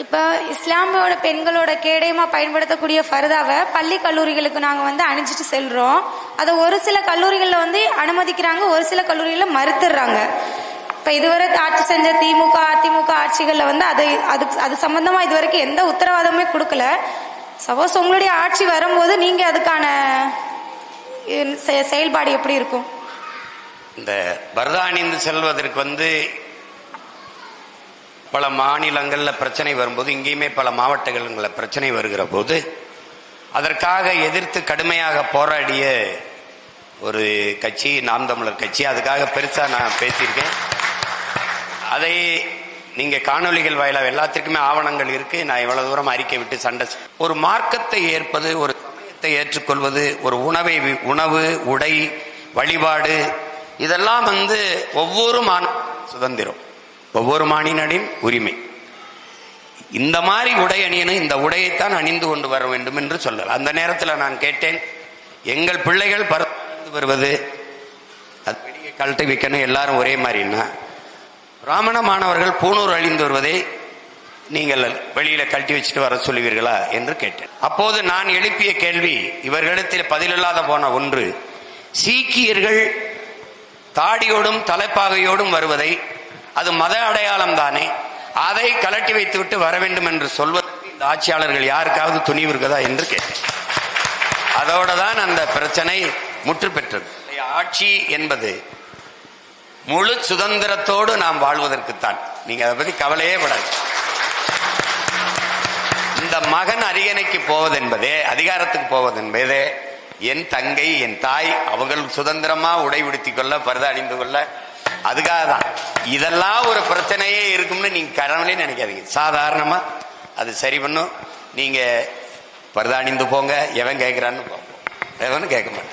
இப்போ இஸ்லாமியோட பெண்களோட கேடயமா பயன்படுத்தக்கூடிய ஃபர்தாவை பள்ளி கல்லூரிகளுக்கு நாங்கள் வந்து அணிஞ்சிட்டு செல்றோம். அதை ஒரு சில கல்லூரிகளில் அனுமதிக்கிறாங்க, ஒரு சில கல்லூரிகளில் மறுத்துடுறாங்க. இப்போ இதுவரை ஆட்சி செஞ்ச திமுக அதிமுக ஆட்சிகளில் அது சம்பந்தமா இதுவரைக்கும் எந்த உத்தரவாதமே கொடுக்கல. சப்போஸ் உங்களுடைய ஆட்சி வரும்போது நீங்க அதுக்கான செயல்பாடு எப்படி இருக்கும்? இந்த பர்தா அணிந்து செல்வதற்கு பல மாநிலங்களில் பிரச்சனை வரும்போது, இங்கேயுமே பல மாவட்டங்களில் பிரச்சனை வருகிற போது அதற்காக எதிர்த்து கடுமையாக போராடிய ஒரு கட்சி நாம் தமிழர் கட்சி. அதுக்காக பெருசா நான் பேசியிருக்கேன். அதை நீங்க காணொலிகள் வாயிலாக எல்லாத்திற்குமே ஆவணங்கள் இருக்கு. நான் இவ்வளவு தூரம் அறிக்கை விட்டு சண்டை, ஒரு மார்க்கத்தை ஏற்பது, ஒரு சமயத்தை ஏற்றுக்கொள்வது, ஒரு உணவு உடை வழிபாடு, இதெல்லாம் ஒவ்வொரு சுதந்திரம், ஒவ்வொரு மாநிலனின் உரிமை. இந்த மாதிரி உடை அணியணும், இந்த உடையைத்தான் அணிந்து கொண்டு வர வேண்டும் என்று சொல்லலாம். அந்த நேரத்தில் நான் கேட்டேன், எங்கள் பிள்ளைகள் பறந்து வருவது அது வெளியே கழட்டி வைக்கணும், எல்லாரும் ஒரே மாதிரின்னா பிராமண மாணவர்கள் பூணூர் அழிந்து வருவதை நீங்கள் வெளியில கழட்டி வச்சுட்டு வர சொல்லுவீர்களா என்று கேட்டேன். அப்போது நான் எழுப்பிய கேள்வி இவர்களிடத்தில் பதிலில்லாத போன ஒன்று, சீக்கியர்கள் தாடியோடும் தலைப்பாகையோடும் வருவதை, அது மத அடையாளம் தானே, அதை கலட்டி வைத்துவிட்டு வர வேண்டும் என்று சொல்வதற்கு இந்த ஆட்சியாளர்கள் யாருக்காவது துணிவு இருக்குதா என்று கேட்டேன். அதோட தான் அந்த பிரச்சனை முற்று பெற்றது. ஆட்சி என்பது முழு சுதந்திரத்தோடு நாம் வாழ்வதற்குத்தான். நீங்க அதை பத்தி கவலையே படாது. இந்த மகன் அரியணைக்கு போவது என்பதே, அதிகாரத்துக்கு போவது என்பதே, என் தங்கை என் தாய் அவர்கள் சுதந்திரமா உடை உடுத்திக் கொள்ள, பர்தா அணிந்து கொள்ள, அதுக்காக தான். இதெல்லாம் ஒரு பிரச்சனையே இருக்கும்னு நீங்க கனவுலே நினைக்காதீங்க. சாதாரணமா அது சரி பண்ணும். நீங்க பர்தா அணிந்து போங்க, எவன் கேட்கிறான்னு போங்க, எவனும் கேட்க மாட்டான்.